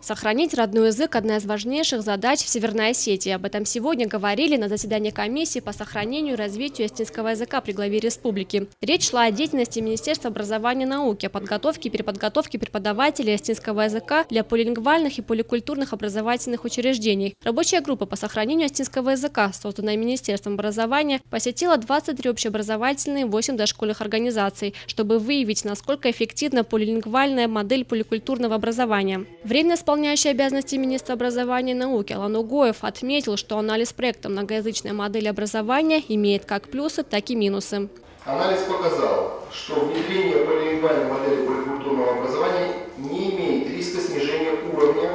Сохранить родной язык – одна из важнейших задач в Северной Осетии. Об этом сегодня говорили на заседании комиссии по сохранению и развитию осетинского языка при главе республики. Речь шла о деятельности Министерства образования и науки, о подготовке и переподготовке преподавателей осетинского языка для полилингвальных и поликультурных образовательных учреждений. Рабочая группа по сохранению осетинского языка, созданная Министерством образования, посетила 23 общеобразовательные и 8 дошкольных организаций, чтобы выявить, насколько эффективна полилингвальная модель поликультурного образования. Временно исполняющий обязанности министра образования и науки Алан Угоев отметил, что анализ проекта «Многоязычная модель образования» имеет как плюсы, так и минусы. Анализ показал, что внедрение полилингвальной модели поликультурного образования не имеет риска снижения уровня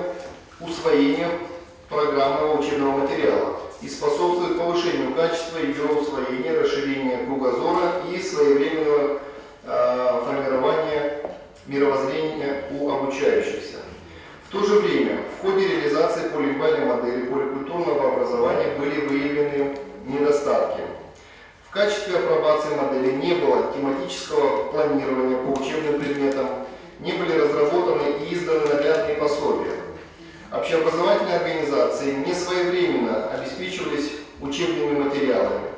усвоения программного учебного материала и способствует повышению качества ее усвоения, расширению кругозора и своевременного формирования мировоззрения у обучающихся. В то же время в ходе реализации полилингвальной модели поликультурного образования были выявлены недостатки. В качестве апробации модели не было тематического планирования по учебным предметам, не были разработаны и изданы наглядные пособия. Общеобразовательные организации не своевременно обеспечивались учебными материалами,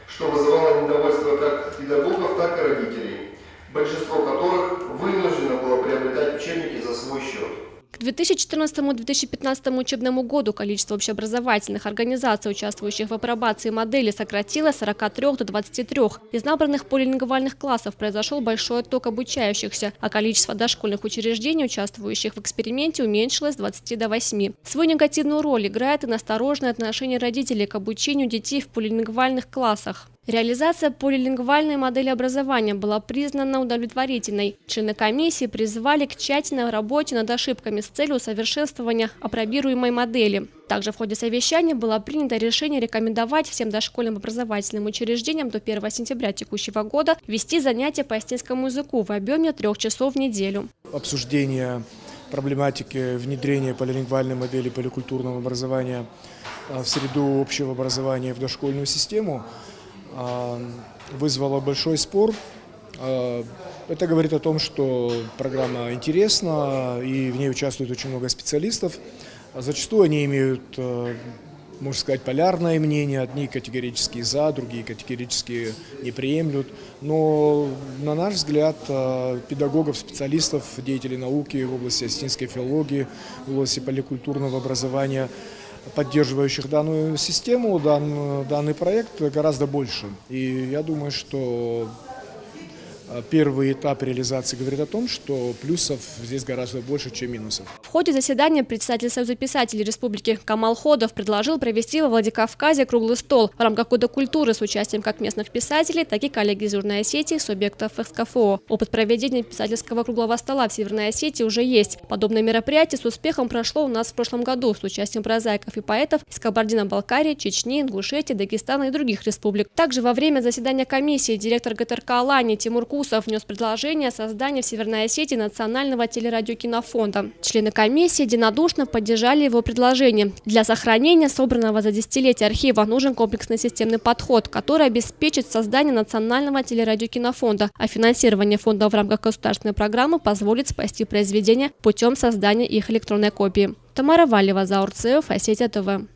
что вызывало недовольство как педагогов, так и родителей, большинство которых вынуждено было приобретать учебники за свой счет. К 2014-2015 учебному году количество общеобразовательных организаций, участвующих в апробации модели, сократилось с 43 до 23. Из набранных полилингвальных классов произошел большой отток обучающихся, а количество дошкольных учреждений, участвующих в эксперименте, уменьшилось с 20 до 8. Свою негативную роль играет и настороженное отношение родителей к обучению детей в полилингвальных классах. Реализация полилингвальной модели образования была признана удовлетворительной. Члены комиссии призвали к тщательной работе над ошибками с целью усовершенствования апробируемой модели. Также в ходе совещания было принято решение рекомендовать всем дошкольным образовательным учреждениям до 1 сентября текущего года вести занятия по осетинскому языку в объеме 3 часов в неделю. Обсуждение проблематики внедрения полилингвальной модели поликультурного образования в среду общего образования в дошкольную систему вызвало большой спор. Это говорит о том, что программа интересна и в ней участвует очень много специалистов. Зачастую они имеют, можно сказать, полярное мнение. Одни категорически за, другие категорически не приемлют. Но, на наш взгляд, педагогов, специалистов, деятелей науки в области осетинской филологии, в области поликультурного образования, поддерживающих данную систему, данный проект гораздо больше. И я думаю, что первый этап реализации говорит о том, что плюсов здесь гораздо больше, чем минусов. В ходе заседания председатель Союза писателей Республики Камал Ходов предложил провести во Владикавказе круглый стол в рамках Года культуры с участием как местных писателей, так и коллег из Южной Осетии, субъектов СКФО. Опыт проведения писательского круглого стола в Северной Осетии уже есть. Подобное мероприятие с успехом прошло у нас в прошлом году с участием прозаиков и поэтов из Кабардино-Балкарии, Чечни, Ингушетии, Дагестана и других республик. Также во время заседания комиссии директор ГТРК Алании Тимур Кусов внес предложение о создании в Северной Осетии национального телерадиокинофонда. Члены комиссии единодушно поддержали его предложение. Для сохранения собранного за десятилетия архива нужен комплексный системный подход, который обеспечит создание национального телерадиокинофонда, а финансирование фонда в рамках государственной программы позволит спасти произведения путем создания их электронной копии. Тамара Валева, Заурцев, Осетия ТВ.